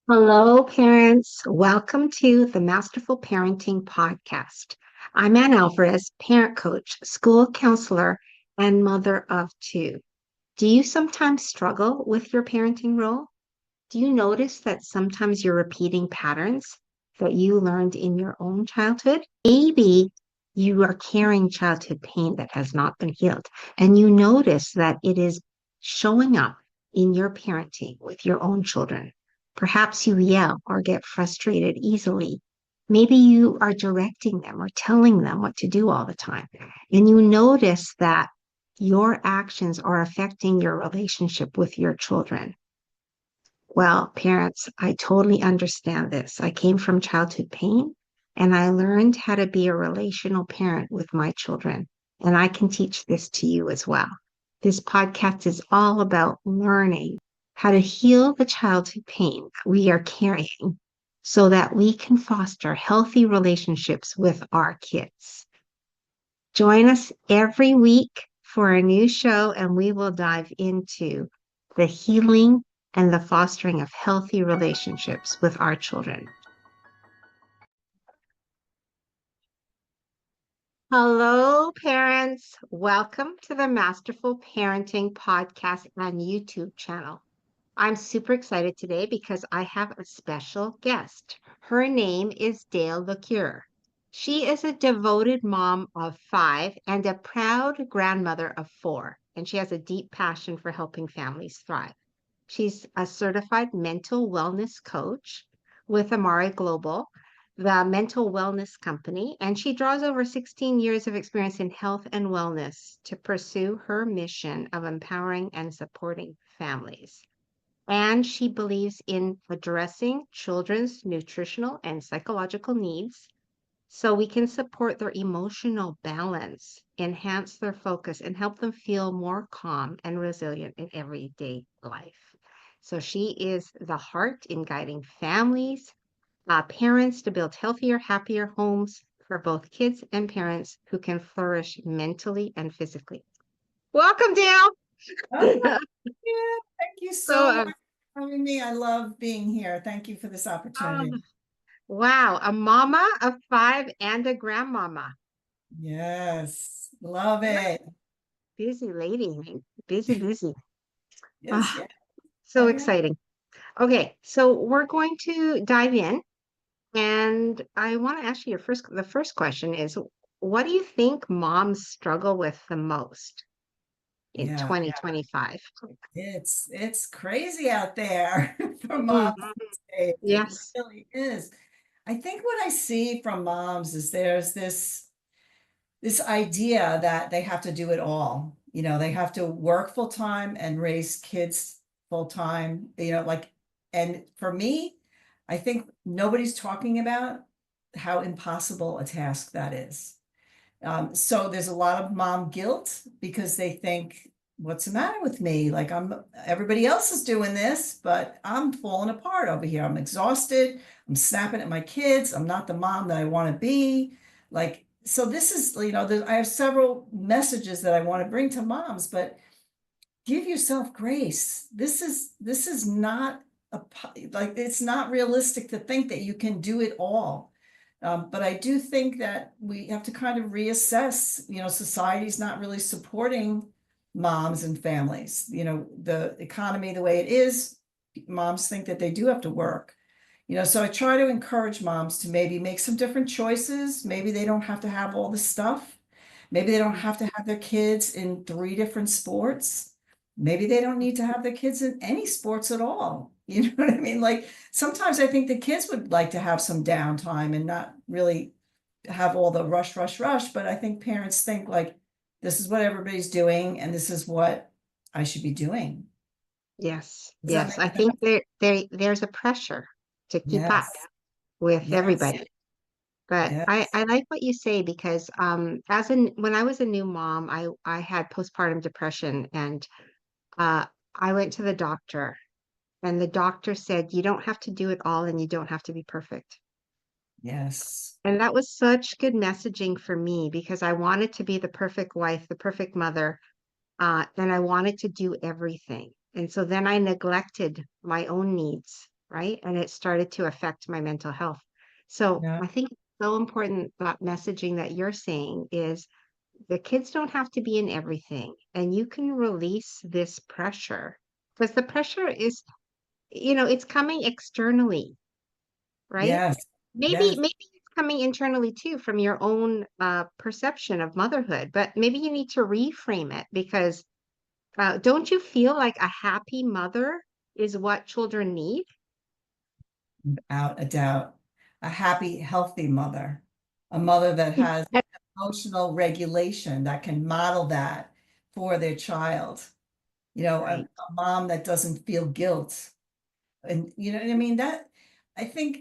Hello, parents. Welcome to the Masterful Parenting Podcast. I'm Ann Alvarez, parent coach, school counselor, and mother of two. Do you sometimes struggle with your parenting role? Do you notice that sometimes you're repeating patterns that you learned in your own childhood? Maybe you are carrying childhood pain that has not been healed, and you notice that it is showing up in your parenting with your own children. Perhaps you yell or get frustrated easily. Maybe you are directing them or telling them what to do all the time, and you notice that your actions are affecting your relationship with your children. Well, parents, I totally understand this. I came from childhood pain and I learned how to be a relational parent with my children. And I can teach this to you as well. This podcast is all about learning how to heal the childhood pain that we are carrying so that we can foster healthy relationships with our kids. Join us every week for a new show, and we will dive into the healing and the fostering of healthy relationships with our children. Hello, parents. Welcome to the Masterful Parenting Podcast and YouTube channel. I'm super excited today because I have a special guest. Her name is Dale LeCure. She is a devoted mom of five and a proud grandmother of four, and she has a deep passion for helping families thrive. She's a certified mental wellness coach with Amare Global, the mental wellness company, and she draws over 16 years of experience in health and wellness to pursue her mission of empowering and supporting families. And she believes in addressing children's nutritional and psychological needs so we can support their emotional balance, enhance their focus, and help them feel more calm and resilient in everyday life. So she is the heart in guiding families, parents to build healthier, happier homes for both kids and parents who can flourish mentally and physically. Welcome, Dale. Oh, yeah. Thank you So, so much for having me. I love being here. Thank you for this opportunity. um, wow, a mama of five and a grandmama. Yes, love What it. busy lady, busy, busy. Yes, Ah, yeah. so I am. exciting. Okay, so we're going to dive in, and I want to ask you the first question is, what do you think moms struggle with the most in Yeah, 2025? it's crazy out there for Mhm. moms these days. It Yes. really is. I think what I see from moms is there's this idea that they have to do it all. They have to work full time and raise kids full time, and for me, I think nobody's talking about how impossible a task that is. So there's a lot of mom guilt because they think, what's the matter with me? Like everybody else is doing this, but I'm falling apart over here. I'm exhausted. I'm snapping at my kids. I'm not the mom that I want to be. So this is, I have several messages that I want to bring to moms, but give yourself grace. This is not it's not realistic to think that you can do it all. But I do think that we have to kind of reassess, society's not really supporting moms and families. The economy the way it is, moms think that they do have to work. So I try to encourage moms to maybe make some different choices. Maybe they don't have to have all the stuff. Maybe they don't have to have their kids in 3 different sports. Maybe they don't need to have their kids in any sports at all. You know what I mean? Like sometimes I think the kids would like to have some downtime and not really have all the rush, rush, rush. But I think parents think like, this is what everybody's doing and this is what I should be doing. Yes. Does that Yes. make I sense? think there's a pressure to keep up Yes. with Yes. everybody. But I Yes. like what you say because when I was a new mom, I had postpartum depression and uh I went to the doctor and the doctor said you don't have to do it all and you don't have to be perfect. Yes. And that was such good messaging for me because I wanted to be the perfect wife, the perfect mother, and I wanted to do everything. And so then I neglected my own needs right? And it started to affect my mental health. So Yeah. I think it's so important that messaging that you're saying is the kids don't have to be in everything, and you can release this pressure because the pressure is, it's coming externally, right? Yes. Maybe Yes. maybe it's coming internally too from your own perception of motherhood, but maybe you need to reframe it because don't you feel like a happy mother is what children need? Without a doubt. A happy, healthy mother, a mother that has emotional regulation that can model that for their child. Right. A mom that doesn't feel guilt. And you know what I mean? That I think,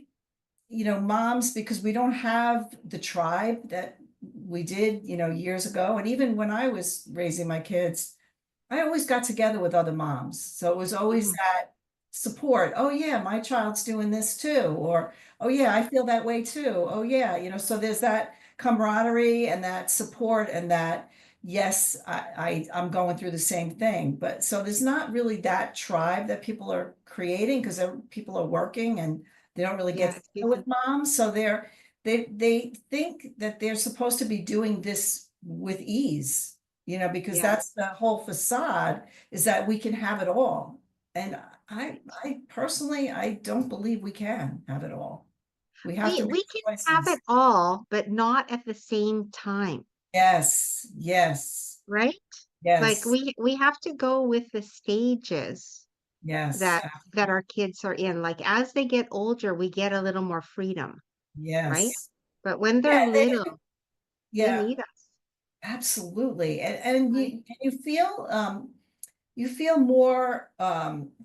moms, because we don't have the tribe that we did, years ago. And even when I was raising my kids, I always got together with other moms. So it was always Mhm. that support. Oh, yeah, my child's doing this too. Or, oh, yeah, I feel that way too. Oh, yeah. So there's that camaraderie and that support and that, yes, I'm going through the same thing. But so there's not really that tribe that people are creating because people are working and they don't really get Yeah, it's together with busy. moms. So they think that they're supposed to be doing this with ease, because Yeah. that's the whole facade is that we can have it all. And Right. I personally, I don't believe we can have it all. We have We to make we can have it choices. all, but not at the same time, Yes, yes, right? Like yes, we have to go with the stages yes, that our kids are in. Like as they get older, we get a little more freedom, right? yes. But when they're Yeah, little, they yeah, need us, absolutely. And right? you feel more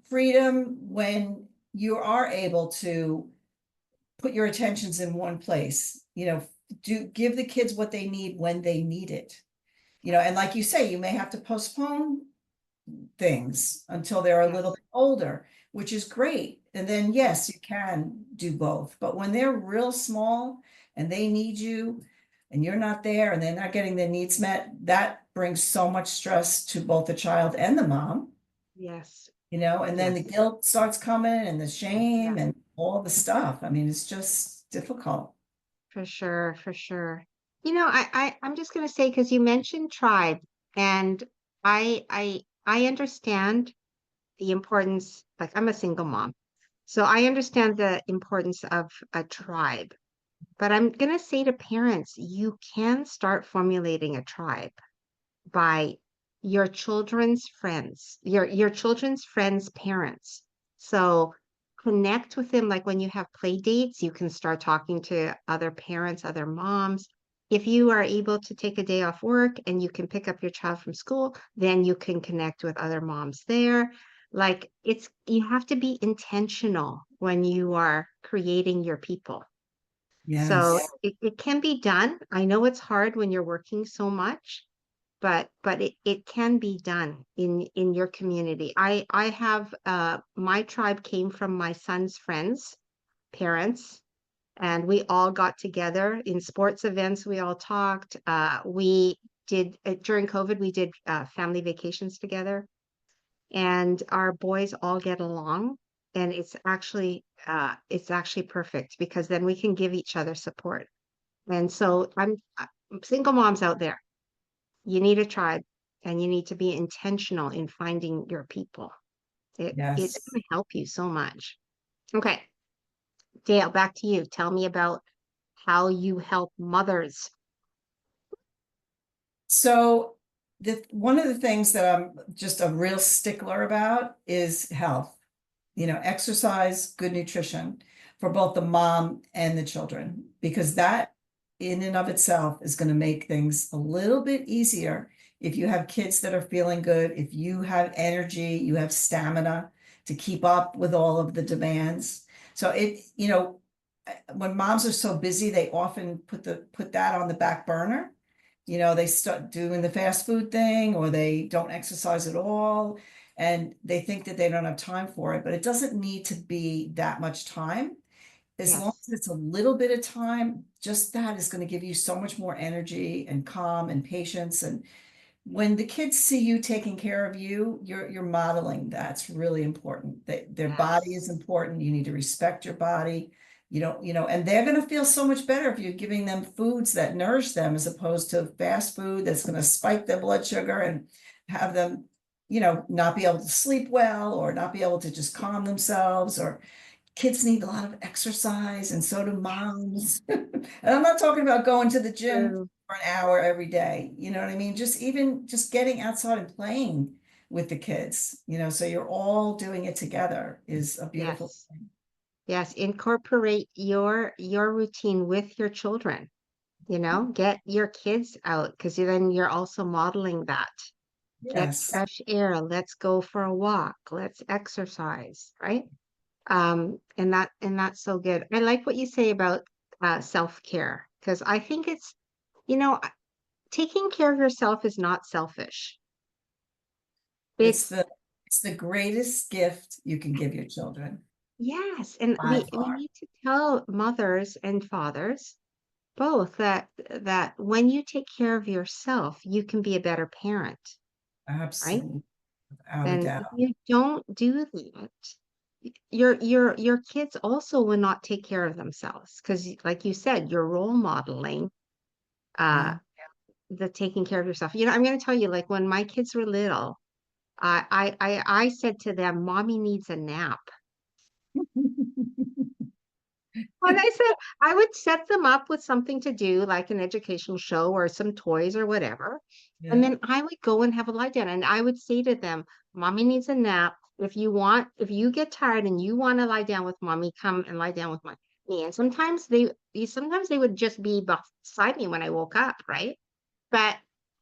freedom when you are able to put your attentions in one place, do give the kids what they need when they need it. And like you say, you may have to postpone things until they're a little Yes. bit older, which is great. And then, yes, you can do both. But when they're real small and they need you and you're not there and they're not getting their needs met, that brings so much stress to both the child and the mom, Yes. and then the Yes. guilt starts coming and the Yeah. shame and all the stuff. I mean, it's just difficult. For sure, for sure. I'm just gonna say because you mentioned tribe, and I understand the importance, like I'm a single mom, so I understand the importance of a tribe. But I'm gonna say to parents, you can start formulating a tribe by your children's friends' parents. So connect with them like when you have play dates, you can start talking to other parents, other moms. If you are able to take a day off work and you can pick up your child from school, then you can connect with other moms there. Like you have to be intentional when you are creating your people. So Yes. it can be done. I know it's hard when you're working so much, but it can be done in your community. I have my tribe came from my son's friends, parents, and we all got together in sports events. We all talked. We did during COVID, we did family vacations together, and our boys all get along. And it's actually perfect because then we can give each other support. And so I'm single moms out there, you need a tribe and you need to be intentional in finding your people. It's Yes. going to help you so much. Okay, Dale, back to you. Tell me about how you help mothers. So one of the things that I'm just a real stickler about is health. Exercise, good nutrition for both the mom and the children, because that in and of itself is going to make things a little bit easier if you have kids that are feeling good, if you have energy, you have stamina to keep up with all of the demands. So when moms are so busy, they often put that on the back burner. They start doing the fast food thing or they don't exercise at all and they think that they don't have time for it, but it doesn't need to be that much time. As long Yes, as it's a little bit of time, just that is going to give you so much more energy and calm and patience and when the kids see you taking care of you, you're modeling. That's really important. Their body is Yes. important. You need to respect your body. And they're going to feel so much better if you're giving them foods that nourish them as opposed to fast food that's going to spike their blood sugar and have them, not be able to sleep well or not be able to just calm themselves. Or kids need a lot of exercise, and so do moms. And I'm not talking about going to the gym True. for an hour every day. You know what I mean? Just getting outside and playing with the kids, so you're all doing it together is a beautiful Yes. thing. Yes. Incorporate your routine with your children. Get your kids out because then you're also modeling that. Get Yes, fresh air. Let's go for a walk. Let's exercise, right? And that's so good. I like what you say about self-care because I think you know, taking care of yourself is not selfish. it's It's the it's the greatest gift you can give your children yes, and by we far. need to tell mothers and fathers both that when you take care of yourself, you can be a better parent, right? Absolutely, without a And if doubt. you don't do that, your kids also will not take care of themselves because, like you said, you're role modeling uh Yeah. the taking care of yourself. I'm going to tell you, like when my kids were little, I said to them, "Mommy needs a nap." And I said I would set them up with something to do, like an educational show or some toys or whatever. And Yeah. then I would go and have a lie down. And I would say to them, Mommy needs a nap. If you get tired and you want to lie down with mommy, come and lie down with me. And sometimes they would just be beside me when I woke up, right? But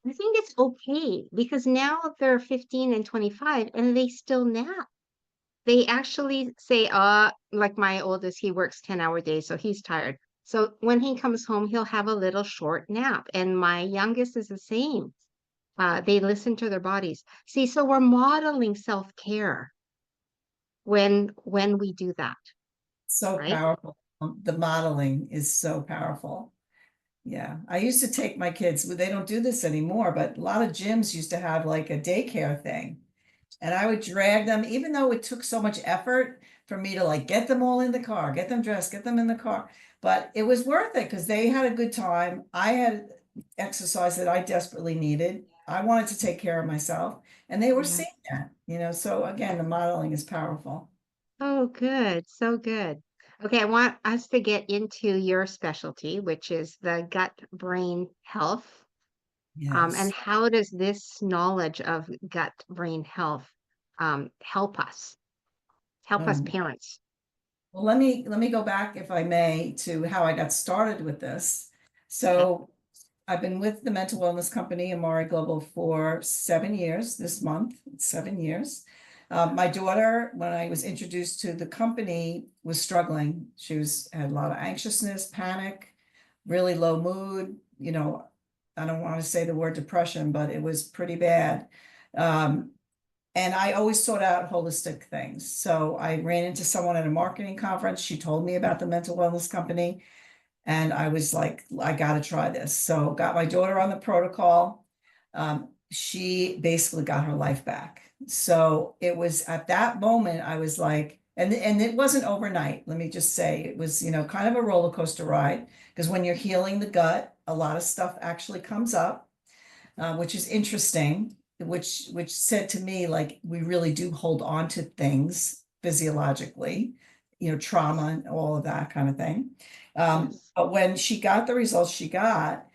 I think it's okay because now they're 15 and 25 and they still nap. They actually say, like my oldest, he works 10-hour days, so he's tired. So when he comes home, he'll have a little short nap. And my youngest is the same. They listen to their bodies. See, so we're modeling self-care when we do that, So right? powerful. The modeling is so powerful. Yeah, I used to take my kids, well, they don't do this anymore, but a lot of gyms used to have like a daycare thing. And I would drag them, even though it took so much effort for me to like get them all in the car, get them dressed, get them in the car. But it was worth it because they had a good time. I had exercise that I desperately needed. I wanted to take care of myself, and they were Yeah. seeing that. So again, the modeling is powerful. Oh, good. So good. Okay, I want us to get into your specialty, which is the gut brain health. And Yes. how does this knowledge of gut brain health help us Um, parents? Well, let me go back, if I may, to how I got started with this. Okay. So I've been with the mental wellness company, Amare Global, for 7 years this month. It's 7 years. My daughter, when I was introduced to the company, was struggling. Had a lot of anxiousness, panic, really low mood. I don't want to say the word depression, but it was pretty bad. Um, and I always sought out holistic things. So I ran into someone at a marketing conference. She told me about the mental wellness company. And I was like, I got to try this. So got my daughter on the protocol. She basically got her life back. So it was at that moment, I was like, and it wasn't overnight. Let me just say, it was, kind of a roller coaster ride because when you're healing the gut, a lot of stuff actually comes up, which is interesting, which said to me, like, we really do hold on to things physiologically, trauma and all of that kind of thing. Yes. But when she got the results she got,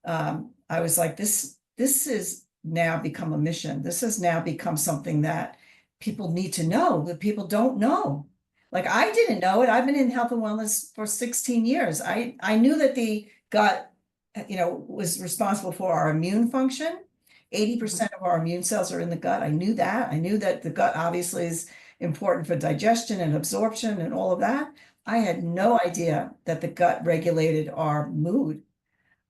I was like, this is now become a mission. This has now become something that people need to know, that people don't know. Like, I didn't know it. I've been in health and wellness for 16 years. I knew that the gut, was responsible for our immune function. Mhm. 80% of our immune cells are in the gut. I knew that. I knew that the gut obviously is important for digestion and absorption and all of that. I had no idea that the gut regulated our mood.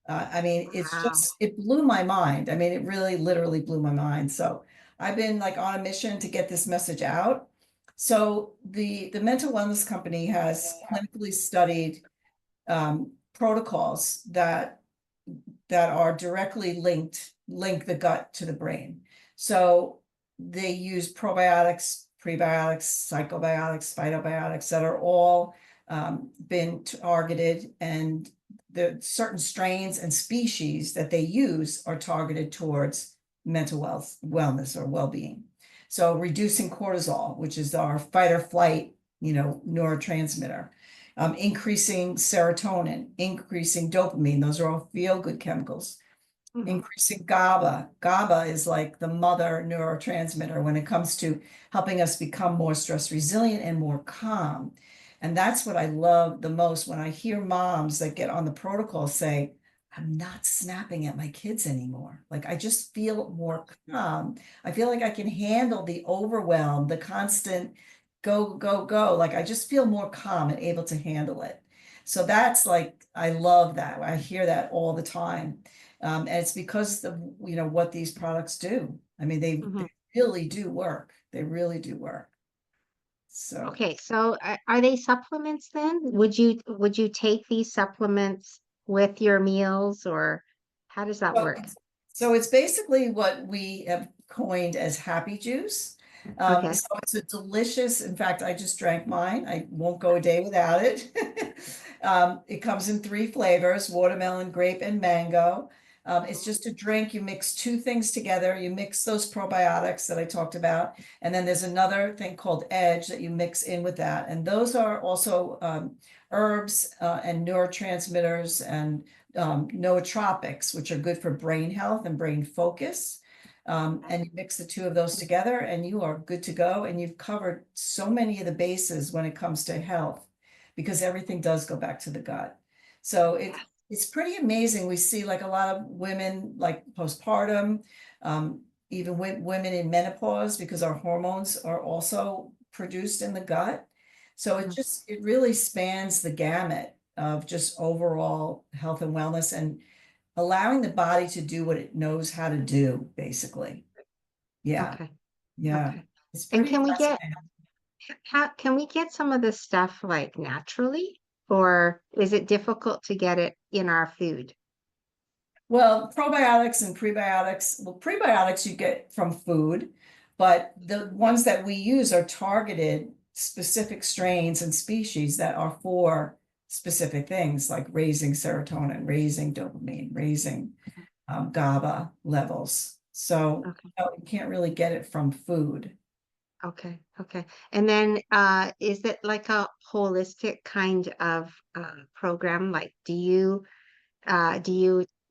I mean, Wow. it blew my mind. I mean, it really literally blew my mind. So I've been like on a mission to get this message out. So the mental wellness company has clinically studied protocols that that are directly link the gut to the brain. So they use probiotics, prebiotics, psychobiotics, phytobiotics that are all been targeted, and the certain strains and species that they use are targeted towards mental wellness or well-being. So reducing cortisol, which is our fight or flight, neurotransmitter, increasing serotonin, increasing dopamine. Those are all feel-good chemicals. Increasing GABA. GABA is like the mother neurotransmitter when it comes to helping us become more stress resilient and more calm. And that's what I love the most when I hear moms that get on the protocol say, I'm not snapping at my kids anymore. Like, I just feel more calm. I feel like I can handle the overwhelm, the constant go, go, go. Like, I just feel more calm and able to handle it. So that's like, I love that. I hear that all the time. And it's because of, what these products do. I mean, they really do work. They really do work. So. Okay, so are they supplements then? Would you take these supplements with your meals, or how does that So work? so it's basically what we have coined as happy juice. Okay. So it's a delicious, in fact, I just drank mine. I won't go a day without it. It comes in 3 flavors, watermelon, grape, and mango. It's just a drink. You mix 2 things together. You mix those probiotics that I talked about. And then there's another thing called Edge that you mix in with that. And those are also herbs and neurotransmitters and nootropics, which are good for brain health and brain focus. And you mix the 2 of those together and you are good to go. And you've covered so many of the bases when it comes to health, because everything does go back to the gut. So it's pretty amazing. We see like a lot of women like postpartum, even women in menopause, because our hormones are also produced in the gut. So it really spans the gamut of just overall health and wellness, and allowing the body to do what it knows how to do, basically. Yeah. Okay. Yeah. Okay. It's And pretty fascinating. can we get some of this stuff like naturally, or is it difficult to get it in our food? Well, probiotics and prebiotics, prebiotics you get from food, but the ones that we use are targeted specific strains and species that are for specific things, like raising serotonin, raising dopamine, raising GABA levels. So Okay. you can't really get it from food. Okay. Okay. And then is it like a holistic kind of program? Like do you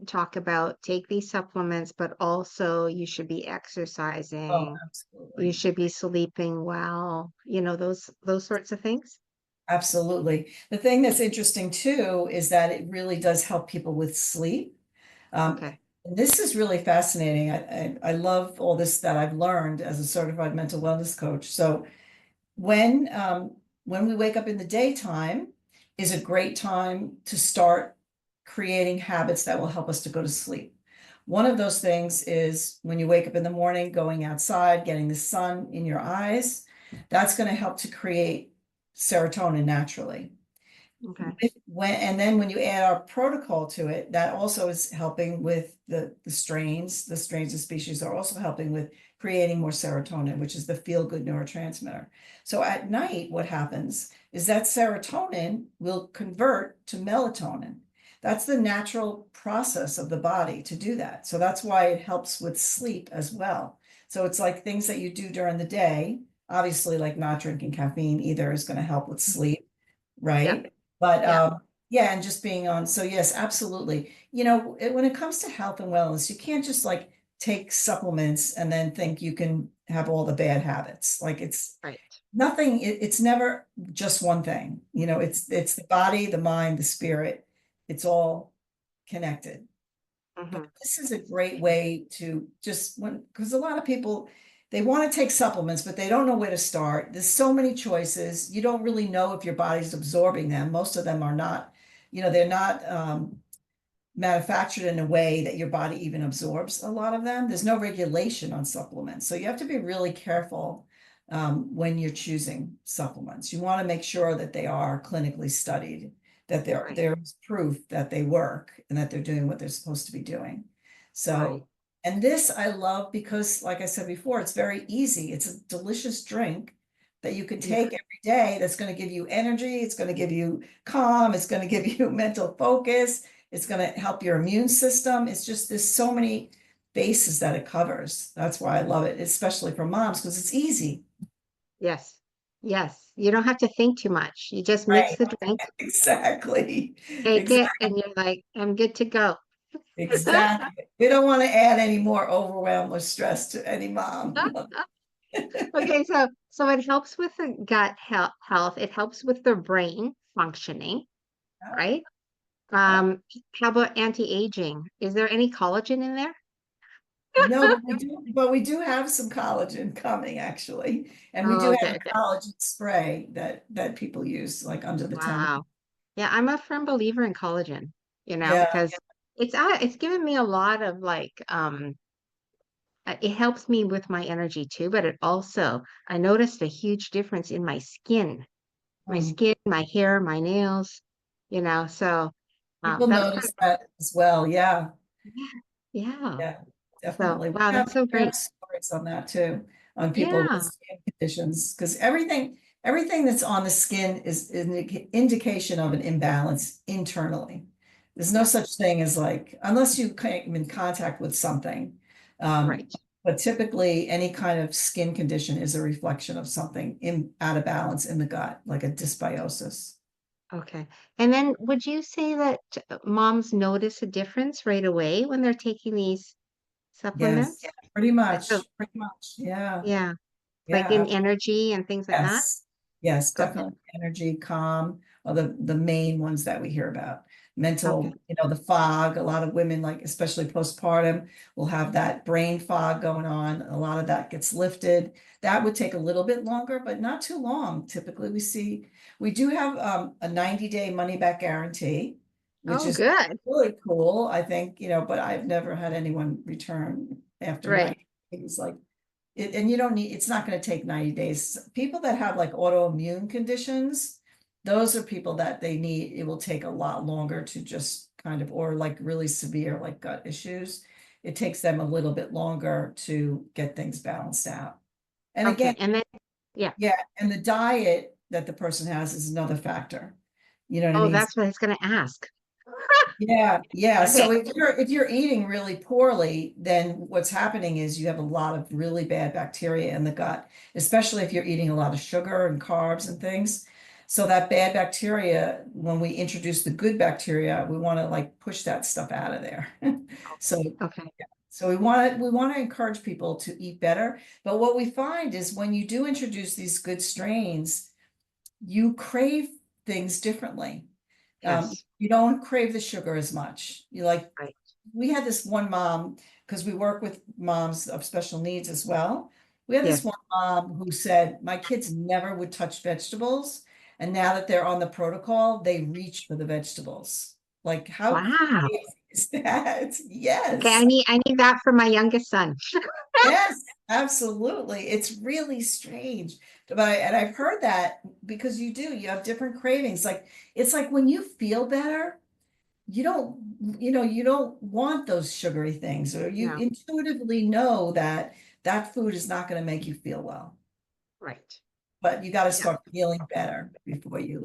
talk about take these supplements, but also you should be Oh, exercising, you absolutely. should be sleeping well, those sorts of things? Absolutely. The thing that's interesting too is that it really does help people with sleep. Um, Okay. and this is really fascinating. I love all this that I've learned as a certified mental wellness coach. So when when we wake up in the daytime is a great time to start creating habits that will help us to go to sleep. One of those things is when you wake up in the morning, going outside, getting the sun in your eyes. That's going to help to create serotonin naturally. Okay. And then when you add our protocol to it, that also is helping with the strains. The strains and species are also helping with creating more serotonin, which is the feel-good neurotransmitter. So at night, what happens is that serotonin will convert to melatonin. That's the natural process of the body to do that. So that's why it helps with sleep as well. So it's like things that you do during the day, obviously, like not drinking caffeine either is going to help with sleep, Yeah. right? But Yeah. yeah, and just being on. So yes, absolutely. When it comes to health and wellness, you can't just like take supplements and then think you can have all the bad habits. Like it's Right. nothing, it's never just one thing. It's the body, the mind, the spirit. It's all connected. But Hmm. this is a great way to just because a lot of people, they want to take supplements, but they don't know where to start. There's so many choices. You don't really know if your body's absorbing them. Most of them are not, they're not manufactured in a way that your body even absorbs a lot of them. There's no regulation on supplements. So you have to be really careful when you're choosing supplements. You want to make sure that they are clinically studied that Right. there's proof that they work and that they're doing what they're supposed to be doing. Right. So, and this I love because, like I said before, it's very easy. It's a delicious drink that you can Yeah. take every day that's going to give you energy. It's going to give you calm. It's going to give you mental focus. It's going to help your immune system. It's just, there's so many bases that it covers. That's why I love it, especially for moms, because it's easy. Yes. Yes. You don't have to think too much. You just mix Right. the drink, Exactly. take it, Exactly. and you're like, I'm good to go. Exactly. We don't want to add any more overwhelm or stress to any mom. Okay, so it helps with the gut health. It helps with the brain functioning, right? How about anti-aging? Is there any collagen in there? No, but we do have some collagen coming actually. And we Oh, do have okay, a okay. collagen spray that people use like under the tongue. Wow. Yeah, I'm a firm believer in collagen, Yeah. because it's given me a lot of it helps me with my energy too, but it also I noticed a huge difference in my Mm. skin, my hair, my nails, so People that's kind notice that as well. Yeah. of yeah. Yeah, So definitely. wow, that's so We have great. stories on that too, on people with Yeah. skin conditions, because everything that's on the skin is an indication of an imbalance internally. There's no Yeah. such thing as like, unless you came in contact with something. Um, Right. but typically any kind of skin condition is a reflection of something out of balance in the gut, like a dysbiosis. Okay. And then would you say that moms notice a difference right away when they're taking these Yes, supplements? pretty So much, pretty much. Yeah, yeah, like yeah. in energy and things like that? Yes, yes, Okay. definitely energy, calm are the main ones that we hear about. Okay. Mental, the fog, a lot of women, like especially postpartum, will have that brain fog going on. A lot of that gets lifted. That would take a little bit longer, but not too long. Typically, we do have a 90-day money back guarantee, which Oh, is good. really cool, I think, but I've never had anyone return after Right. 90 days. Like and you don't need, it's not going to take 90 days. People that have like autoimmune conditions, those are people that it will take a lot longer to just kind of, or like really severe like gut issues. It takes them a little bit longer to get things balanced out. And again, Okay. And then yeah. yeah, and the diet that the person has is another factor. You know what I Oh, mean? that's what I was gonna ask. Yeah, yeah. Okay. So if you're eating really poorly, then what's happening is you have a lot of really bad bacteria in the gut, especially if you're eating a lot of sugar and carbs and things. So that bad bacteria, when we introduce the good bacteria, we want to like push that stuff out of there. So Okay. so we want to encourage people to eat better. But what we find is when you do introduce these good strains, you crave things differently. Yes. You don't crave the sugar as much. Right. We had this one mom, because we work with moms of special needs as well. We had this Yes. one mom who said, my kids never would touch vegetables. And now that they're on the protocol, they reach for the vegetables. Like, how Wow. crazy is that? Okay, Yes. I need that for my youngest son. Yes, absolutely. It's really strange. And I've heard that because you have different cravings. Like it's like when you feel better, you don't want those sugary things, or you No. intuitively know that that food is not going to make you feel well. Right. But you got to Yeah. start feeling better before you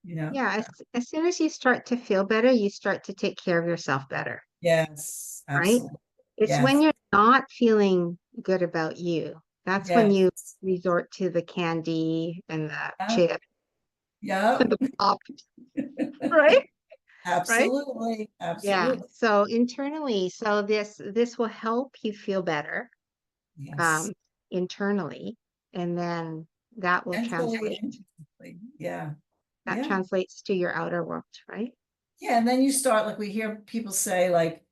Yeah. As soon as you start to feel better, you start to take care of yourself better, Yes, right? absolutely. It's when Yes. you're not feeling good about you. That's when you Yes. resort to the candy and the Yep. chip and Yep. the pop, right? Right? Absolutely. Yeah. Absolutely. So internally, so this will help you feel better Yes. um internally, and then that will Mentally translate and physically. Yeah. that Yeah. translates to your outer world, right? Yeah. And then you start, like we hear people say, like,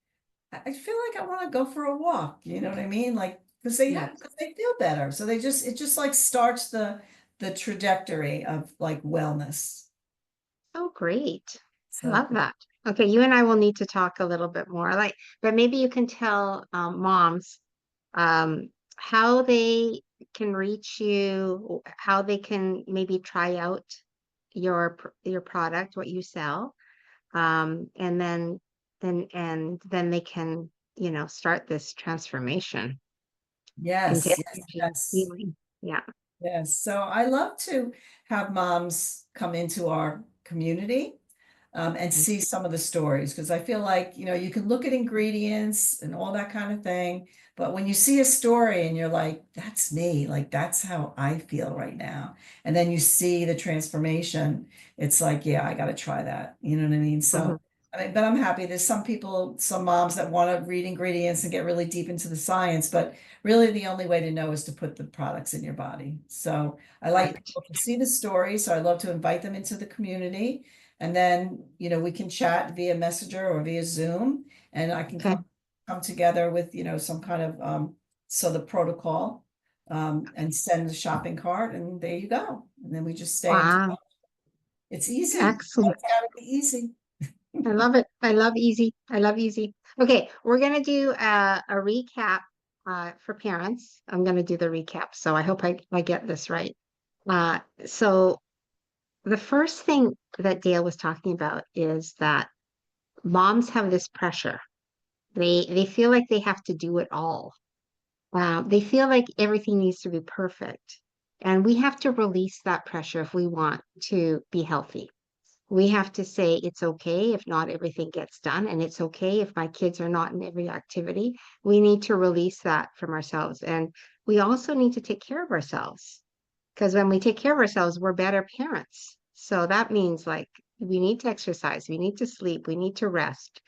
I feel like I want to go for a walk. You know what I mean? Like, Yes. because they feel better. So it just like starts the trajectory of like wellness. Oh, great. I So love that. Okay, you and I will need to talk a little bit more. But maybe you can tell moms um, how they can reach you, how they can maybe try out your product, what you sell, and then they can, start this transformation into Yes, yes, energy yes. healing. Yeah. Yes. So I love to have moms come into our community and see some of the stories because I feel like, you can look at ingredients and all that kind of thing. But when you see a story and you're like, that's me, like that's how I feel right now. And then you see the transformation, it's like, yeah, I got to try that. You know what I mean? Mhm. So, I mean, but I'm happy. There's some people, some moms that want to read ingredients and get really deep into the science, but really the only way to know is to put the products in your body. So I like Correct. people to see the story. So I love to invite them into the community. And then, we can chat via Messenger or via Zoom, and I can Okay. come together with, some kind of so the protocol and send the shopping cart, and there you go. And then we just stay in touch. Wow. It's easy. Excellent. It's gotta be easy. I love it. I love easy. I love easy. Okay, we're gonna do a recap for parents. I'm gonna do the recap, so I hope I get this right. So the first thing that Dale was talking about is that moms have this pressure. They feel like they have to do it all. They feel like everything needs to be perfect, and we have to release that pressure if we want to be healthy. We have to say it's okay if not everything gets done, and it's okay if my kids are not in every activity. We need to release that from ourselves. And we also need to take care of ourselves because when we take care of ourselves, we're better parents. So that means like we need to exercise, we need to sleep, we need to rest,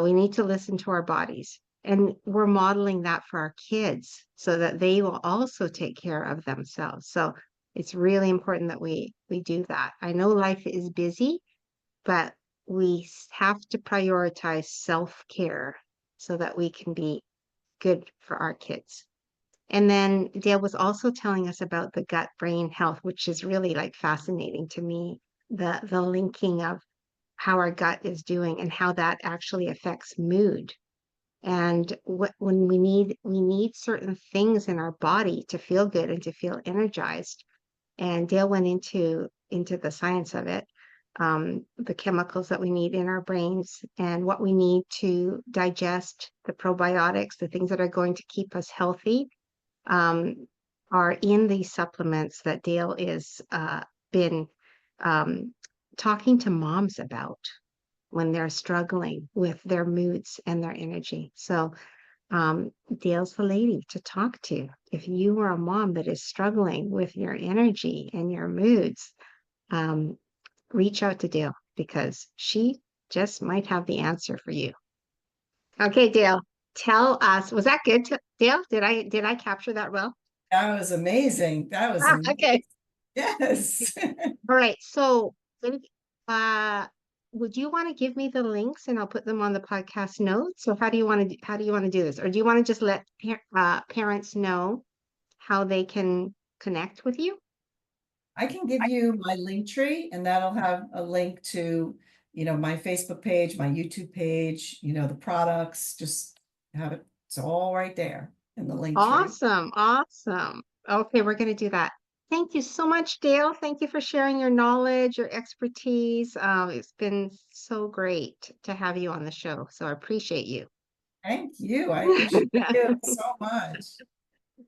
we need to listen to our bodies. And we're modeling that for our kids so that they will also take care of themselves. So it's really important that we do that. I know life is busy, but we have to prioritize self-care so that we can be good for our kids. And then Dale was also telling us about the gut brain health, which is really like fascinating to me, the linking of how our gut is doing and how that actually affects mood. And when we need certain things in our body to feel good and to feel energized. And Dale went into the science of it, the chemicals that we need in our brains and what we need to digest, the probiotics, the things that are going to keep us healthy, um, are in these supplements that Dale is been um, talking to moms about when they're struggling with their moods and their energy. So Dale's the lady to talk to. If you are a mom that is struggling with your energy and your moods, um, reach out to Dale because she just might have the answer for you. Okay, Dale, tell us, was that good, Dale? Did I capture that well? That was amazing. That was Okay. amazing. Yes. All right. So, uh, would you want to give me the links and I'll put them on the podcast notes? Or how do you want to do this? Or do you want to just let parents know how they can connect with you? I can give you my link tree and that'll have a link to, my Facebook page, my YouTube page, the products, just have it. It's all right there in the link tree. Awesome. Awesome. Okay, we're going to do that. Thank you so much, Dale. Thank you for sharing your knowledge, your expertise. It's been so great to have you on the show. So I appreciate you. Thank you. I appreciate you so much.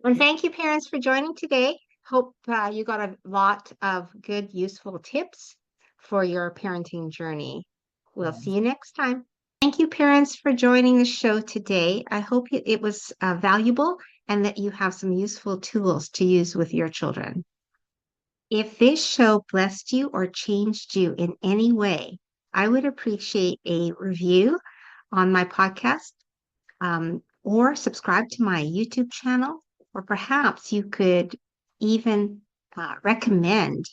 And thank you, parents, for joining today. Hope you got a lot of good, useful tips for your parenting journey. We'll see you next time. Thank you, parents, for joining the show today. I hope it was valuable and that you have some useful tools to use with your children. If this show blessed you or changed you in any way, I would appreciate a review on my podcast, or subscribe to my YouTube channel, or perhaps you could even recommend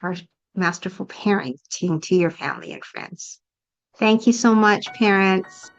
our Masterful Parenting to your family and friends. Thank you so much, parents.